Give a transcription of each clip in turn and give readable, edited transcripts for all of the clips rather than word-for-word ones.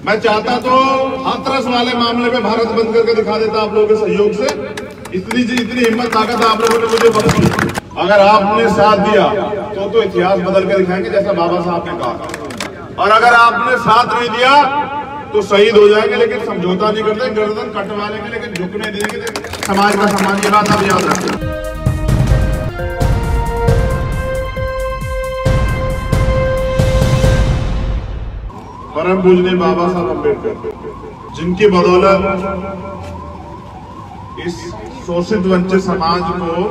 मैं चाहता तो हाथरस वाले मामले में भारत बंद करके दिखा देता आप लोगों के सहयोग से। इतनी हिम्मत ताकत आप लोगों ने मुझे बख्शी। अगर आपने साथ दिया तो इतिहास बदल के दिखाएंगे जैसा बाबा साहब ने कहा, और अगर आपने साथ नहीं दिया तो शहीद हो जाएंगे, लेकिन समझौता नहीं करते, गर्दन कटवा लेंगे लेकिन झुकने देंगे समाज का सम्मान। ये बात आप याद रखें। परम पूजनीय बाबा साहब अम्बेडकर, जिनकी बदौलत इस शोषित वंचित समाज को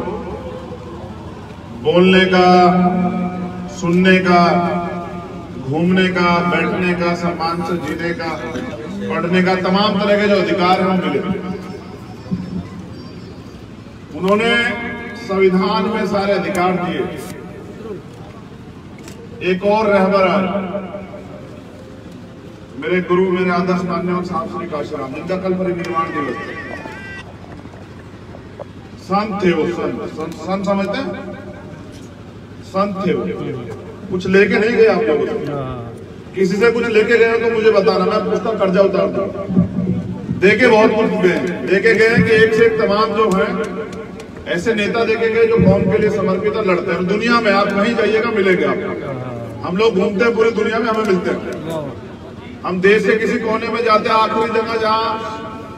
बोलने का, सुनने का, घूमने का, बैठने का, सम्मान से जीने का, पढ़ने का, तमाम तरह के जो अधिकार हैं मिले। उन्होंने संविधान में सारे अधिकार दिए। एक और रहबर मेरे गुरु, मेरे आदर्श मान्य साहब श्री काशीराम, जिनका कल परिनिर्वाण दिवस था। संत थे वो, संत समझते हैं? संत थे वो। कुछ लेके नहीं गए आप लोगों से। किसी से कुछ लेके गए तो मुझे बताना, मैं पुस्तक कर्जा उतार दूं। देके बहुत कुछ गए, देके गए कि एक से एक तमाम जो है ऐसे नेता देखे गए जो कौम के लिए समर्पित और लड़ते हैं। दुनिया में आप कहीं जाइएगा मिलेंगे आपको। हम लोग घूमते हैं पूरी दुनिया में, हमें मिलते हैं। हम देश के किसी कोने में जाते हैं, आखिरी जगह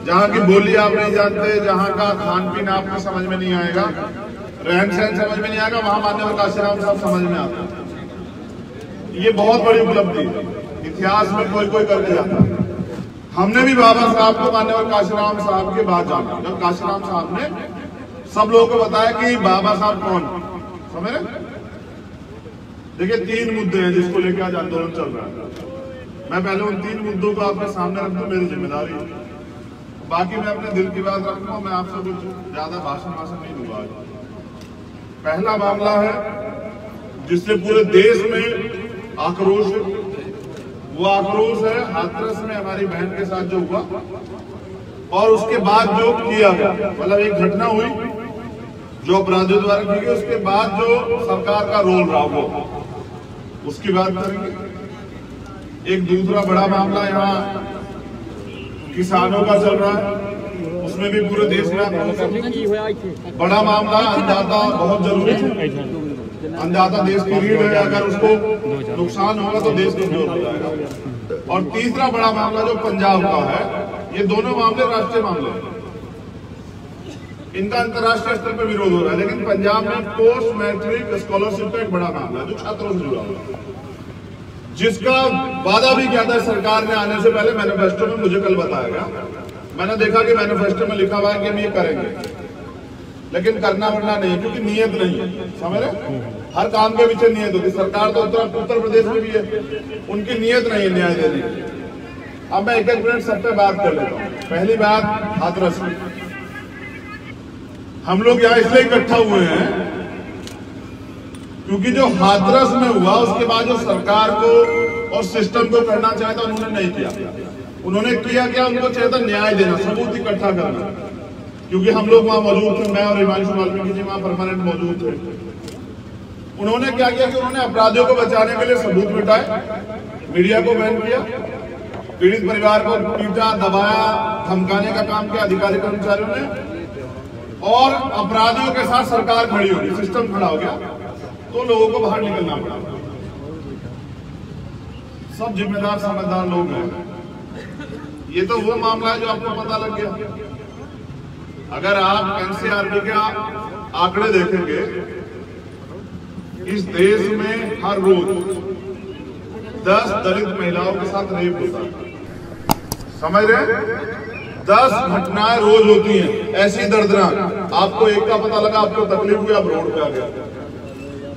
जहाँ की बोली आप नहीं जानते, जहाँ का खान पीन आपको समझ में नहीं आएगा, रहन सहन समझ में नहीं आएगा, वहां मान्यवर काशीराम साहब समझ में आता है। ये बहुत बड़ी उपलब्धि इतिहास में कोई करके जाता है। हमने भी बाबा साहब को मान्यवर काशीराम साहब के बाद जाना, जब काशीराम साहब ने सब लोगों को बताया कि बाबा साहब कौन, समझ रहे? देखिए 3 मुद्दे हैं जिसको लेकर आज आंदोलन चल रहा है। मैं पहले उन 3 मुद्दों को आपके सामने रख दूं, मेरी जिम्मेदारी। बाकी मैं अपने दिल की बात रखूंगा, मैं आपसे कुछ ज्यादा भाषण नहीं दूंगा। पहला मामला है जिससे पूरे देश में आक्रोश है, वो आक्रोश है हाथरस में हमारी बहन के साथ जो हुआ और उसके बाद जो किया गया। मतलब एक घटना हुई जो अपराधियों द्वारा की गई, उसके बाद जो सरकार का रोल रहा वो, उसकी बात करेंगे। एक दूसरा बड़ा मामला यहाँ किसानों का चल रहा है, उसमें भी पूरे देश में बड़ा मामला। अन्नदाता बहुत जरूरी है, अन्नदाता देश की रीढ़ है, अगर उसको नुकसान होगा तो देश कमजोर हो जाएगा। और तीसरा बड़ा मामला जो पंजाब का है, ये दोनों मामले राष्ट्रीय मामले हैं, इनका अंतर्राष्ट्रीय स्तर पर विरोध हो रहा है। लेकिन पंजाब में पोस्ट मैट्रिक स्कॉलरशिप का एक बड़ा मामला है जो छात्रों से जुड़ा हुआ है, जिसका वादा भी किया था सरकार ने आने से पहले मैनिफेस्टो में। मुझे कल बताया गया, मैंने देखा कि मैनिफेस्टो में लिखा हुआ है कि हम ये करेंगे, लेकिन करना वरना नहीं, क्योंकि नियत नहीं है। समझ रहे? हर काम के पीछे नियत होती है। सरकार तो उत्तर प्रदेश में भी है, उनकी नियत नहीं है न्याय देने की। अब मैं एक मिनट सब पे बात कर लेता हूँ। पहली बात हाथरस की। हम लोग यहाँ इसलिए इकट्ठा हुए हैं क्योंकि जो हाथरस में हुआ उसके बाद जो सरकार को और सिस्टम को करना चाहे था उन्होंने नहीं किया। उन्होंने किया क्या? उनको चाहिए था न्याय देना, सबूत इकट्ठा करना। क्योंकि हम लोग वहां मौजूद थे, मैं और हिमांशु वाल्मीकि जी वहां परमानेंट मौजूद थे। उन्होंने क्या किया कि उन्होंने अपराधियों को बचाने के लिए सबूत मिटाए, मीडिया को बैन किया, पीड़ित परिवार को पीटा, दबाया, धमकाने का काम किया अधिकारी कर्मचारियों ने, और अपराधियों के साथ सरकार खड़ी हो गई, सिस्टम खड़ा हो गया, तो लोगों को बाहर निकलना पड़ा। सब जिम्मेदार समझदार लोग हैं। ये तो वो मामला है जो आपको पता लग गया। अगर आप एनसीआरबी के आंकड़े देखेंगे, इस देश में हर रोज 10 दलित महिलाओं के साथ रेप होता है। समझ रहे? 10 घटनाएं रोज होती हैं ऐसी दर्दनाक। आपको एक का पता लगा, आपको तकलीफ हुई, आप रोड पे आ गए।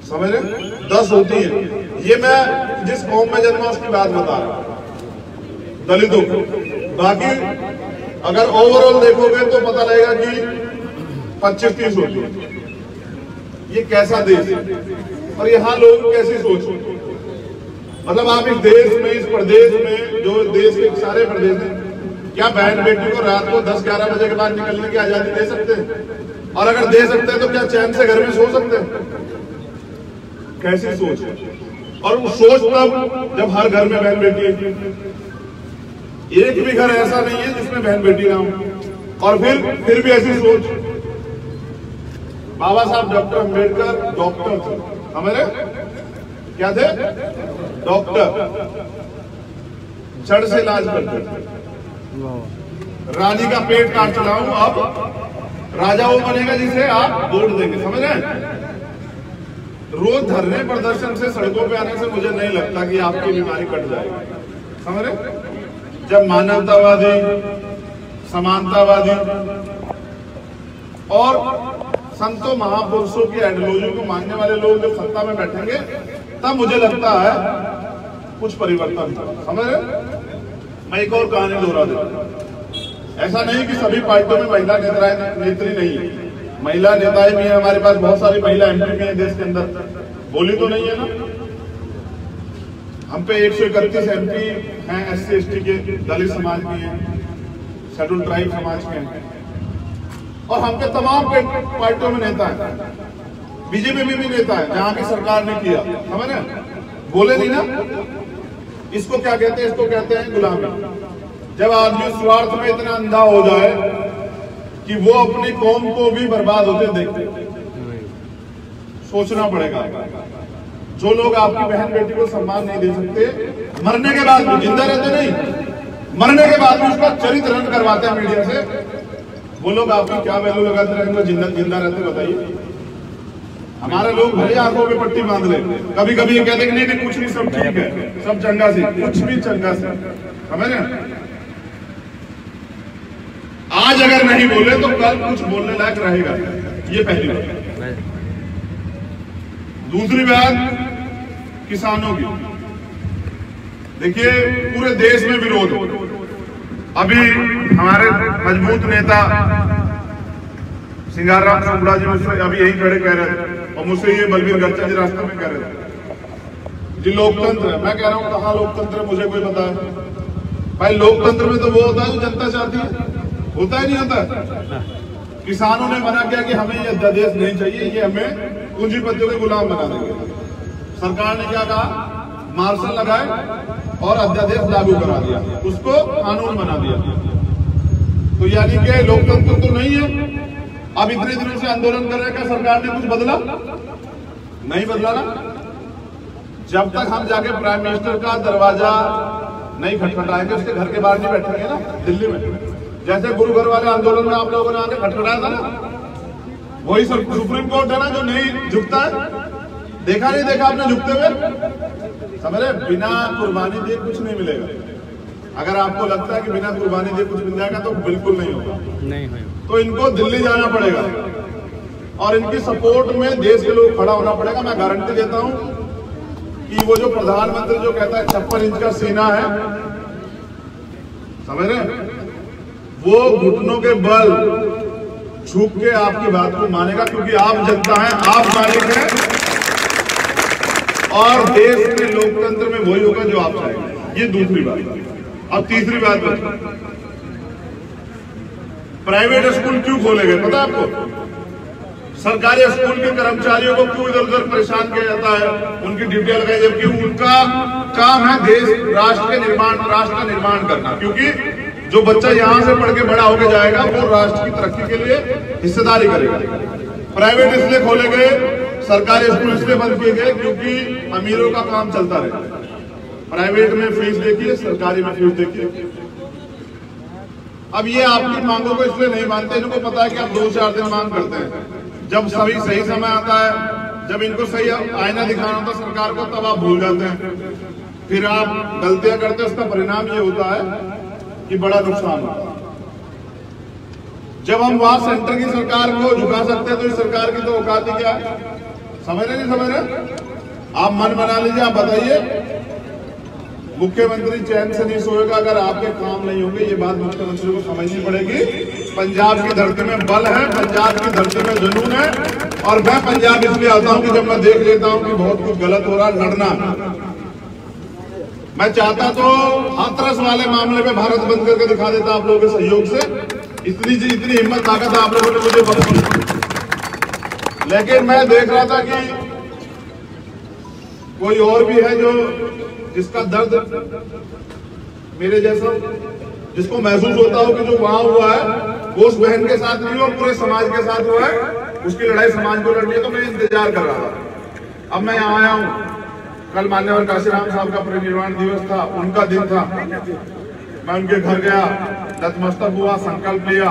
समझ रहे? 10 होती है। ये मैं जिस कौम में जन्मा उसकी बात बता रहा हूं, दलितों को। बाकी अगर ओवरऑल देखोगे तो पता लगेगा कि 25-30 होती है। ये कैसा देश है और यहाँ लोग कैसी सोच। मतलब आप इस देश में, इस प्रदेश में, जो देश के सारे प्रदेश हैं, क्या बहन बेटी को रात को 10-11 बजे के बाद निकलने की आजादी दे सकते हैं? और अगर दे सकते हैं तो क्या चैन से घर में सो सकते हैं? कैसी सोच है। और वो सोच तब जब हर घर में बहन बेटी है। एक भी घर ऐसा नहीं है जिसमें बहन बेटी ना हो। और फिर भी ऐसी सोच। बाबा साहब डॉक्टर अंबेडकर डॉक्टर थे, हमारे क्या थे? डॉक्टर। जड़ से इलाज करते थे। रानी का पेट काट चलाऊं, अब राजा वो बनेगा जिसे आप वोट देंगे, समझ रहे हैं? रोज धरने प्रदर्शन से सड़कों पे आने से मुझे नहीं लगता कि आपकी बीमारी कट जाएगी, समझ रहे? जब मानवतावादी, समानतावादी और संतों महापुरुषों की आइडियोलॉजी को मानने वाले लोग जब सत्ता में बैठेंगे, तब मुझे लगता है कुछ परिवर्तन होगा, समझ रहे? मैं एक और कहानी दोहरा देता। ऐसा नहीं कि सभी पार्टियों में महिला नेत्री नहीं है, महिला नेताएं भी हैं हमारे पास, बहुत सारी महिला एमपी भी हैं देश के अंदर, बोली तो नहीं है ना? हम पे 131 एमपी हैं SC ST के, दलित समाज के हैं, शेड्यूल ट्राइब समाज के हैं, और हम पे तमाम पार्टियों में नेता है। बीजेपी में भी नेता है जहां की सरकार ने किया, समझ रहे? बोले नहीं ना? इसको क्या कहते हैं? इसको कहते हैं गुलामी। जब आदमी स्वार्थ में इतना अंधा हो जाए कि वो अपनी कौम को भी बर्बाद होते देखे, सोचना पड़ेगा। जो लोग आपकी बहन बेटी को सम्मान नहीं दे सकते, मरने के बाद भी, जिंदा रहते नहीं, मरने के बाद भी उसका चरित्र रन करवाते हैं मीडिया से, वो लोग आपकी क्या वैल्यू लगाते रहेंगे जिंदा रहते? बताइए। हमारे लोग भले आंखों पे पट्टी बांध ले, कभी कभी ये कहते हैं कि नहीं कुछ नहीं, सब ठीक है, सब चंगा से, कुछ भी चंगा से, समझ रहे? आज अगर नहीं बोले तो कल कुछ बोलने लायक रहेगा, ये पहली बात। दूसरी बात किसानों की। देखिए पूरे देश में विरोध हो। अभी हमारे मजबूत नेता सिंगाराम शुक्ला जी मुझसे अभी यही खड़े कह रहे थे, और मुझसे ये बलबीर गर्चा जी रास्ते में कह रहे थे जी लोकतंत्र है। मैं कह रहा हूं कहां लोकतंत्र है, मुझे कोई पता है? भाई लोकतंत्र में तो वो होता है जो जनता चाहती है, होता ही नहीं होता। किसानों ने मना किया कि हमें ये अध्यादेश नहीं चाहिए, ये हमें पूंजीपतियों के गुलाम बना देंगे। सरकार ने क्या कहा? मार्शल लगाए और अध्यादेश लागू करा दिया, उसको कानून बना दिया। तो यानी कि लोकतंत्र तो नहीं है। अब इतने दिनों से आंदोलन कर रहे हैं, क्या सरकार ने कुछ बदला? नहीं बदला ना। जब तक हम जाके प्राइम मिनिस्टर का दरवाजा नहीं खटखटाएंगे, उसके घर के बाहर नहीं बैठेंगे ना दिल्ली में, जैसे गुरु घर वाले आंदोलन में आप लोगों ने आके खटखटाया था ना, वही सुप्रीम कोर्ट है ना जो नहीं झुकता है। देखा नहीं देखा आपने झुकते हुए? समझ रहे? बिना कुर्बानी दिए कुछ नहीं मिलेगा। अगर आपको लगता है कि बिना कुर्बानी दिए कुछ मिल जाएगा तो बिल्कुल नहीं होगा, नहीं होगा। तो इनको दिल्ली जाना पड़ेगा और इनकी सपोर्ट में देश के लोग खड़ा होना पड़ेगा। मैं गारंटी देता हूं कि वो जो प्रधानमंत्री जो कहता है 56 इंच का सीना है, समझ रहे? वो घुटनों के बल झुक के आपकी बात को मानेगा, क्योंकि आप जनता है, आप मालिक हैं, और देश में लोकतंत्र में वही होगा जो आप चाहेंगे। ये दूसरी बात। अब तीसरी बात बची, प्राइवेट स्कूल क्यों खोले गए पता आपको? सरकारी स्कूल के कर्मचारियों को क्यों इधर उधर परेशान किया जाता है, उनकी ड्यूटियां लगाई, जबकि उनका काम है देश राष्ट्र का निर्माण करना। क्योंकि जो बच्चा यहां से पढ़ के बड़ा होकर जाएगा वो राष्ट्र की तरक्की के लिए हिस्सेदारी करेगा। प्राइवेट इसलिए खोले गए, सरकारी स्कूल इसलिए बंद किए गए क्योंकि अमीरों का काम चलता रहे। प्राइवेट में फीस देखिए, सरकारी में फीस देखिए। अब ये आपकी मांगों को इसलिए नहीं मानते, इनको पता है कि आप 2-4 दिन मांग करते हैं। जब सही समय आता है, जब इनको सही आईना दिखाना होता सरकार को, तब आप भूल जाते हैं, फिर आप गलतियां करते हैं। उसका परिणाम ये होता है कि बड़ा नुकसान होता है। जब हम वहां सेंटर की सरकार को झुका सकते हैं तो इस सरकार की तो औकात ही क्या है? समझ रहे नहीं समझ रहे? आप मन बना लीजिए, आप बताइए। मुख्यमंत्री चैन से नहीं सोएगा अगर आपके काम नहीं होंगे, ये बात मुख्यमंत्री को समझनी पड़ेगी। पंजाब की धरती में बल है, पंजाब की धरती में जुनून है, और मैं पंजाब इसलिए आता हूं कि जब मैं देख लेता हूं कि बहुत कुछ गलत हो रहा है, लड़ना। मैं चाहता तो हाथरस वाले मामले में भारत बंद करके दिखा देता आप लोगों के सहयोग से। इतनी हिम्मत ताकत आप लोगों ने मुझे बख्शी, लेकिन मैं देख रहा था कि कोई और भी है जो जिसका दर्द मेरे जैसा जिसको महसूस होता हो कि जो वहां हुआ है वो उस बहन के साथ नहीं हुआ, पूरे समाज के साथ हुआ है, उसकी लड़ाई समाज को लड़नी है। तो मैं इंतजार कर रहा था। अब मैं यहाँ आया हूँ। कल मान्यवर काशीराम साहब का परिनिर्वाण दिवस था, उनका दिन था। मैं उनके घर गया, नतमस्तक हुआ, संकल्प लिया,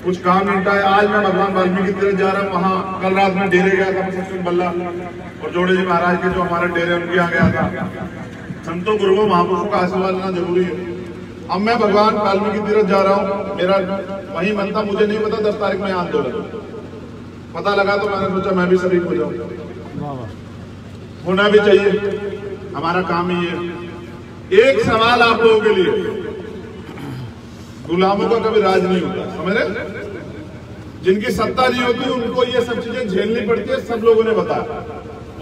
कुछ काम निपटाया। आज मैं भगवान वाल्मीकि तीर्थ जा रहा हूँ। वहाँ कल रात में डेरे गया था, सचिन बल्ला और जोड़े जी महाराज के जो हमारे डेरे उनके यहाँ गया था। संतों गुरुओं महापुरुषों का आशीर्वाद लेना जरूरी है। अब मैं भगवान वाल्मीकि तीर्थ जा रहा हूँ। मेरा वही मन था, मुझे नहीं पता 10 तारीख में आंदोलन, पता लगा तो मैंने सोचा मैं भी शरीक हो जाऊँ। होना भी चाहिए, हमारा काम ही है। एक सवाल आप लोगों के लिए, गुलामों का कभी राज नहीं होता, समझ रहे? जिनकी सत्ता नहीं होती उनको ये सब चीजें झेलनी पड़ती है। सब लोगों ने बताया,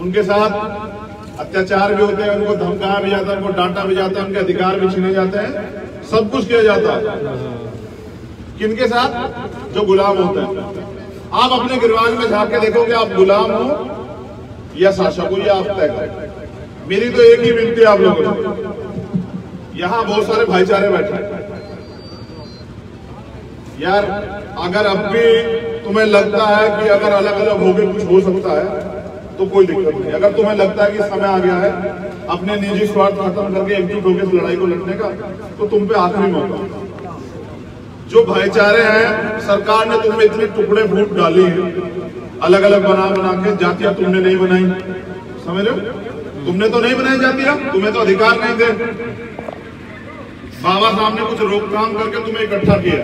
उनके साथ अत्याचार भी होते हैं, उनको धमकाया भी जाता है, उनको डांटा भी जाता है, उनके अधिकार भी छीने जाते हैं, सब कुछ किया जाता है। किनके साथ? जो गुलाम होते हैं। आप अपने गिरवान में झांक के देखोगे, आप गुलाम हो या शासक हो, ये आप तय करें। मेरी तो एक ही विनती है आप लोगों से, यहां बहुत सारे भाईचारे बैठे हैं यार। अगर अब भी तुम्हें लगता है कि अगर अलग अलग हो गए कुछ हो सकता है तो कोई दिक्कत नहीं। अगर तुम्हें लगता है कि समय आ गया है अपने निजी स्वार्थ खत्म करके एकजुट होकर इस लड़ाई को लड़ने का, तो तुम पे आखिरी मौका। जो भाईचारे हैं, सरकार ने तुम्हें इतने टुकड़े फूट डाली है, अलग अलग बना के। जातियां तुमने नहीं बनाई, समझ रहे हो? तुमने तो नहीं बनाई जातियां, तुम्हें तो अधिकार नहीं थे। बाबा साहब ने कुछ रोकथाम करके तुम्हें इकट्ठा किया।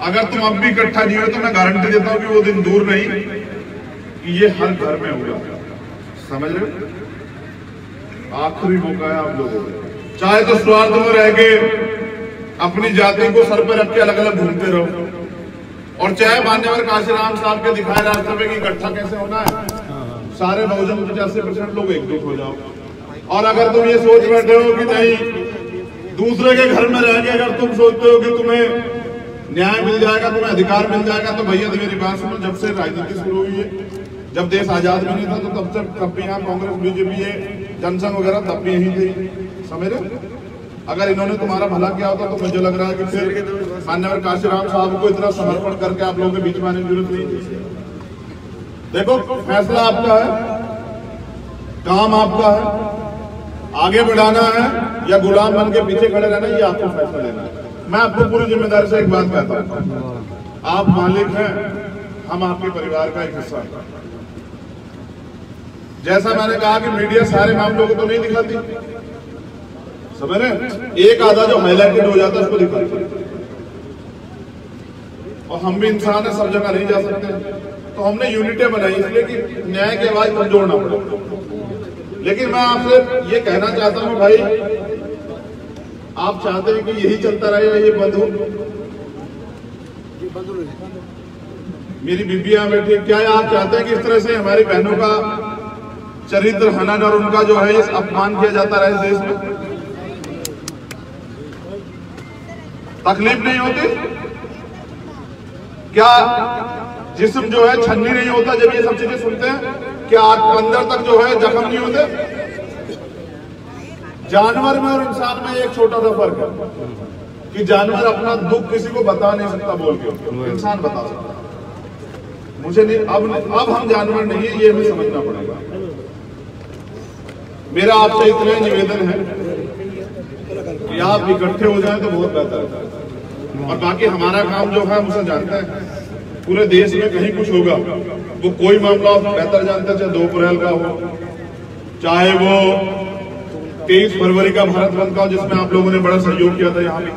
अगर तुम अब भी इकट्ठा नहीं हो तो मैं गारंटी देता हूं कि वो दिन दूर नहीं कि ये हर घर में होगा, समझ रहे हो? आखिरी मौका है आप लोगों को। चाहे तो स्वार्थ में रह के अपनी जाति को सर पे रख के अलग अलग घूमते रहो, और चाहे मान्यवर काशीराम साहब के दिखाए रास्ते में कि इकट्ठा कैसे होना है, सारे बहुजन 85% लोग एकजुट हो जाओ। और अगर तुम ये सोच बैठे हो कि नहीं, दूसरे के घर में रह के अगर तुम सोचते हो कि तुम्हें न्याय मिल जाएगा, तुम्हें अधिकार मिल जाएगा, तो भैया मेरी बात सुनो। जब से राजनीति शुरू हुई है, जब देश आजाद भी नहीं था, तो तब भी यहाँ कांग्रेस, बीजेपी, जनसंघ वगैरह तब भी यही थी, समझ रहे? अगर इन्होंने तुम्हारा भला किया होता तो मुझे लग रहा है कि फिर मान्यवर काशीराम साहब को इतना समर्पण करके आप लोगों के बीच में आने की जरूरत नहीं थी। देखो, फैसला आपका है, काम आपका है, आगे बढ़ाना है या गुलाम बन के पीछे खड़े रहना, ये आपको फैसला लेना है। मैं आपको पूरी जिम्मेदारी से एक बात कहता हूं, आप मालिक हैं, हम आपके परिवार का एक हिस्सा हैं। जैसा मैंने कहा कि मीडिया सारे मामलों को तो नहीं दिखाती, समझ रहे? एक आधा जो हाईलाइटेड हो जाता है उसको दिखाती। और हम भी इंसान है, सब जगह नहीं जा सकते, तो हमने यूनिटें बनाई इसलिए कि न्याय की आवाज कमजोर ना पड़े। लेकिन मैं आपसे ये कहना चाहता हूं भाई, आप चाहते हैं कि यही चलता रहे या ये बंद हो? मेरी बीबियां बैठी, क्या आप चाहते हैं कि इस तरह से हमारी बहनों का चरित्र हनन और उनका जो है ये अपमान किया जाता रहे देश में? तकलीफ नहीं होती क्या? जिस्म जो है छन्नी नहीं होता जब ये सब चीजें सुनते हैं? क्या अंदर तक जो है जख्म नहीं होते? जानवर में और इंसान में एक छोटा सा फर्क है कि जानवर अपना दुख किसी को बता नहीं सकता बोल के, इंसान बता सकता है। मुझे नहीं, अब हम जानवर नहीं है, ये हमें समझना पड़ेगा। मेरा आपसे इतना निवेदन है कि आप इकट्ठे हो जाएं तो बहुत बेहतर है। और बाकी हमारा काम जो है हम उसे जानते हैं। पूरे देश में कहीं कुछ होगा, वो कोई मामला आप बेहतर जानते हैं, चाहे 2 अप्रैल का हो, चाहे वो 23 फरवरी का भारत बंद का हो जिसमें आप लोगों ने बड़ा सहयोग किया था यहाँ भी,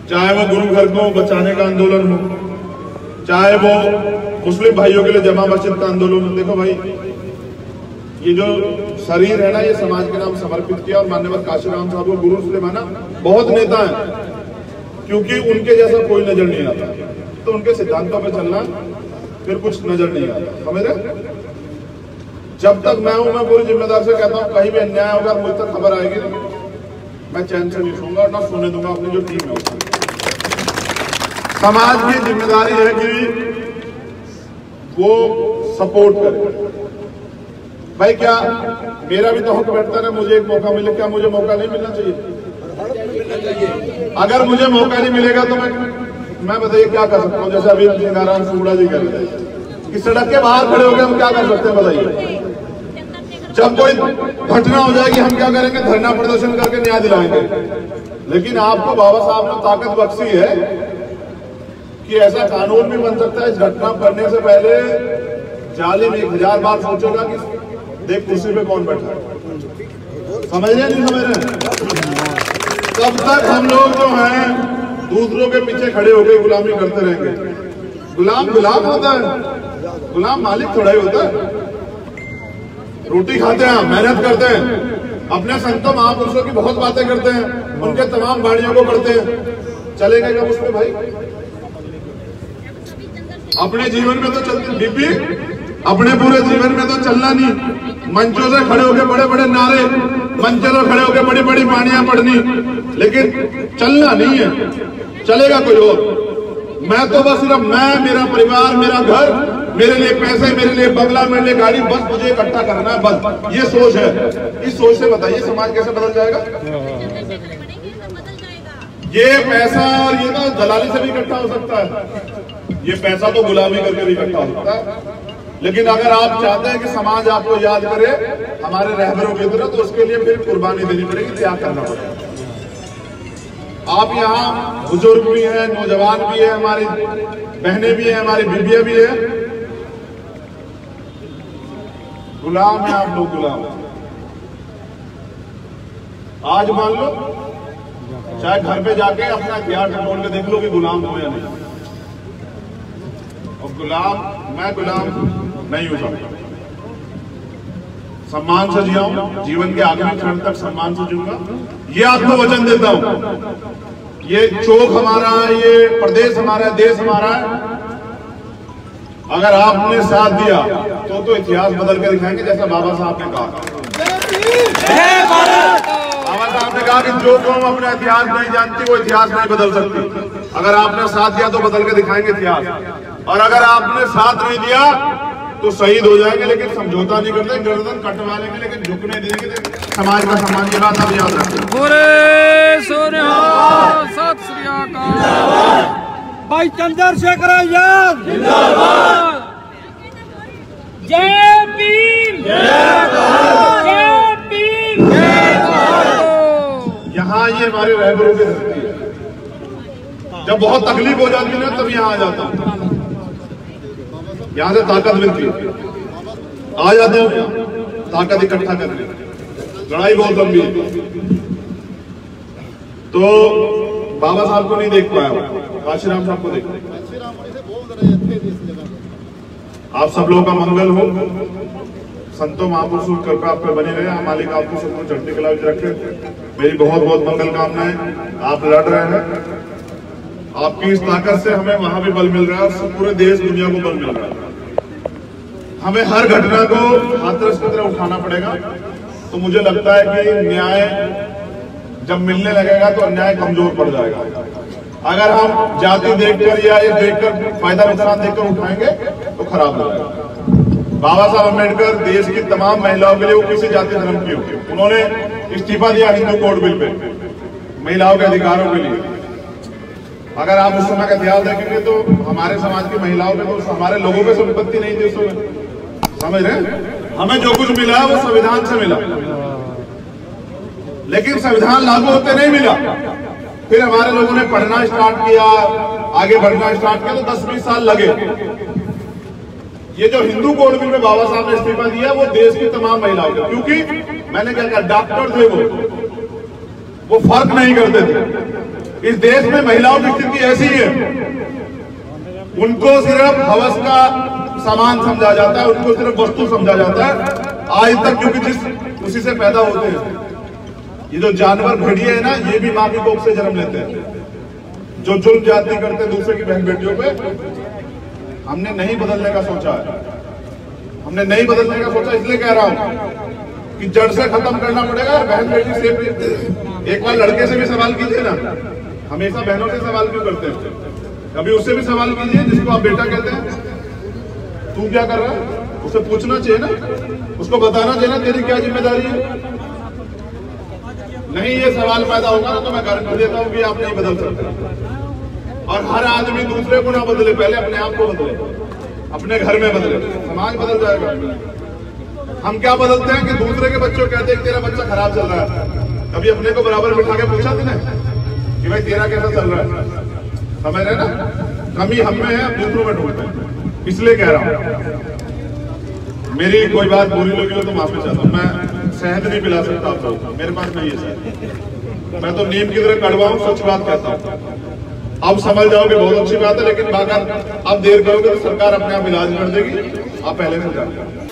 चाहे वो गुरु घर को बचाने का आंदोलन हो, चाहे वो मुस्लिम भाइयों के लिए जमा मस्जिद का आंदोलन हो। देखो भाई, ये जो शरीर है ना, ये समाज के नाम समर्पित किया और मान्यवर काशीराम साहब को गुरु से माना। बहुत नेता है, क्योंकि उनके जैसा कोई नजर नहीं आता, तो उनके सिद्धांतों पर चलना फिर कुछ नजर नहीं आता, समझ रहे? जब तक मैं हूं, मैं पूरी जिम्मेदारी से कहता हूं, कहीं भी अन्याय होगा मुझ तक खबर आएगी, मैं चैन से नहीं सोऊंगा और ना सोने दूंगा अपनी जो टीम है उसको। समाज की जिम्मेदारी है कि वो सपोर्ट करे। भाई क्या मेरा भी तो हक बैठता है, मुझे एक मौका मिले, क्या मुझे मौका नहीं मिलना चाहिए? अगर मुझे मौका नहीं मिलेगा तो मैं बताइए क्या कर सकता हूँ। जैसे अभी सिंगाराम सुगुड़ा जी कर रहे हैं कि सड़क के बाहर खड़े हो गए, हम क्या कर सकते हैं बताइए। जब कोई घटना हो जाएगी हम क्या करेंगे, धरना प्रदर्शन करके न्याय दिलाएंगे। लेकिन आपको बाबा साहब ने ताकत बख्शी है कि ऐसा कानून भी बन सकता है, इस घटना करने से पहले जालिम 1000 बार सोचेगा कि देख कुर्सी पे कौन बैठा है। समझ रहे नहीं समझ रहे? तब तक हम लोग जो हैं दूसरों के पीछे खड़े होकर गुलामी करते रहेंगे। गुलाम गुलाम होता है, गुलाम मालिक थोड़ा ही होता है। रोटी खाते हैं, मेहनत करते हैं, अपने संतों महापुरुषों की बहुत बातें करते हैं, उनके तमाम वाणियों को पढ़ते हैं। चलेगा कब उसमें भाई? अपने जीवन में तो चलते बीपी, अपने पूरे जीवन में तो चलना नहीं। मंचों से खड़े होकर बड़े बड़े नारे, मंचों से खड़े होकर बड़ी बड़ी वाणियां पढ़नी, लेकिन चलना नहीं है। चलेगा कोई और? मैं तो बस सिर्फ मैं, मेरा परिवार, मेरा घर, मेरे लिए पैसे, मेरे लिए बंगला, मेरे लिए गाड़ी, बस मुझे इकट्ठा करना है, बस ये सोच है। इस सोच से बताइए समाज कैसे बदल जाएगा? ये पैसा और ये तो दलाली से भी इकट्ठा हो सकता है, ये पैसा तो गुलामी करके भी इकट्ठा हो सकता है। लेकिन अगर आप चाहते हैं कि समाज आपको याद करे हमारे रहबरों की तरह, तो उसके लिए फिर कुर्बानी देनी पड़ेगी, त्याग करना पड़ेगा। आप यहाँ बुजुर्ग भी हैं, नौजवान भी है, हमारी बहनें भी हैं, हमारी बीबियां भी है। गुलाम है आप लोग, गुलाम। आज मान लो चाहे घर पे जाके अपना इतिहास टटोल के देख लो कि गुलाम हो या नहीं। और मैं गुलाम नहीं हो सकता। सम्मान से जियाऊं, जीवन के आखिरी क्षण तक सम्मान से जीऊंगा, ये आपको वचन देता हूं। ये चौक हमारा है, ये प्रदेश हमारा है, देश हमारा है। अगर आपने साथ दिया तो इतिहास बदल कर दिखाएंगे, जैसा बाबा साहब ने कहा। बाबा साहब ने कहा कि जो कौम अपना इतिहास नहीं जानती वो इतिहास नहीं बदल सकती। अगर आपने साथ दिया तो बदल के दिखाएंगे इतिहास, और अगर आपने साथ नहीं दिया तो शहीद हो जाएंगे, लेकिन समझौता नहीं करते, गर्दन कटवा लेंगे, लेकिन झुकने देंगे। समाज का सम्मान की बात आप याद रखें। सत श्री अकाल। भाई चंद्रशेखर आजाद जिंदाबाद। जय भीम, जय भीम, यहाँ ये हमारे रहबरों की धरती है। जब बहुत तकलीफ हो जाती है ना, तब यहाँ आ जाता हूँ, यहाँ से ताकत मिलती है, आ जाते हैं ताकत इकट्ठा करने। लड़ाई बहुत लंबी है। तो बाबा साहब को नहीं देख पाया, काशीराम साहब को देख। आप सब लोगों का मंगल हो, संतों महापुरुषों की कृपा आप पे बनी रहे, मालिक आपको सबको चढ़ती कला रखे। मेरी बहुत बहुत मंगल कामनाएं। आप लड़ रहे हैं, आपकी इस ताकत से हमें वहां भी बल मिल रहा है और पूरे देश दुनिया को बल मिल रहा है। हमें हर घटना को हाथरस की तरह उठाना पड़ेगा। तो मुझे लगता है कि न्याय जब मिलने लगेगा तो अन्याय कमजोर पड़ जाएगा। अगर हम जाति देखकर या ये देखकर फायदा नुकसान देखकर उठाएंगे तो खराब हो जाएगा। बाबा साहब अम्बेडकर देश की तमाम महिलाओं के लिए, वो किसी जाति धर्म की हो, उन्होंने इस्तीफा दिया हिंदू कोड बिल पे महिलाओं के अधिकारों के लिए। अगर आप उस समय का ध्यान देखेंगे तो हमारे समाज की महिलाओं में तो हमारे लोगों में संपत्ति नहीं थी उस समय। समझ रहे? हमें जो कुछ मिला वो संविधान से मिला, लेकिन संविधान लागू होते नहीं मिला। फिर हमारे लोगों ने पढ़ना स्टार्ट किया, आगे बढ़ना स्टार्ट किया, तो 10-20 साल लगे। ये जो हिंदू कोड बिल में बाबा साहब ने इस्तीफा दिया वो देश की तमाम महिलाओं को, क्योंकि मैंने क्या कहा, डॉक्टर थे वो फर्क नहीं करते थे। इस देश में महिलाओं की स्थिति ऐसी है, उनको सिर्फ हवस का सामान समझा जाता है, उनको सिर्फ वस्तु समझा जाता है आज तक, क्योंकि उसी से पैदा होते हैं। ये जो जानवर भेड़िए है ना, ये भी माँ की कोख से जन्म लेते हैं। जो जुल्म जाति करते हैं दूसरे की बहन बेटियों पे, हमने नहीं बदलने का सोचा है। हमने नहीं बदलने का सोचा, इसलिए कह रहा हूं कि जड़ से खत्म करना पड़ेगा। बहन बेटी से एक बार लड़के से भी सवाल कीजिए ना, हमेशा बहनों से सवाल क्यों करते हैं? कभी उससे भी सवाल कीजिए जिसको आप बेटा कहते हैं, तू क्या कर रहा है? उसे पूछना चाहिए ना, उसको बताना चाहिए ना तेरी क्या जिम्मेदारी है। नहीं ये सवाल पैदा होगा ना तो मैं गारंटी देता हूँ कि आप नहीं बदल सकते। और हर आदमी दूसरे को ना बदले, पहले अपने आप को बदले, अपने घर में बदले, समाज बदल जाएगा। हम क्या बदलते हैं कि दूसरे के बच्चों कहते हैं तेरा बच्चा खराब चल रहा है, कभी अपने को बराबर बिठा के पूछा तुमने कि भाई तेरा कैसा चल रहा है? समझ रहे ना, कमी हम में है, दूसरों में ढूंढते हैं। इसलिए कह रहा हूं, मेरी कोई बात बुरी लगी हो तो माफी चाहता हूं। मैं शहद नहीं पिला सकता आप लोगों को, मेरे पास नहीं है शहद, मैं तो नीम की तरह कड़वा हूं, सच बात कहता हूं। अब समझ जाओगे बहुत अच्छी बात है, लेकिन अगर अब देर करोगे तो सरकार अपने आप इलाज कर देगी, आप पहले मिल जाओगे।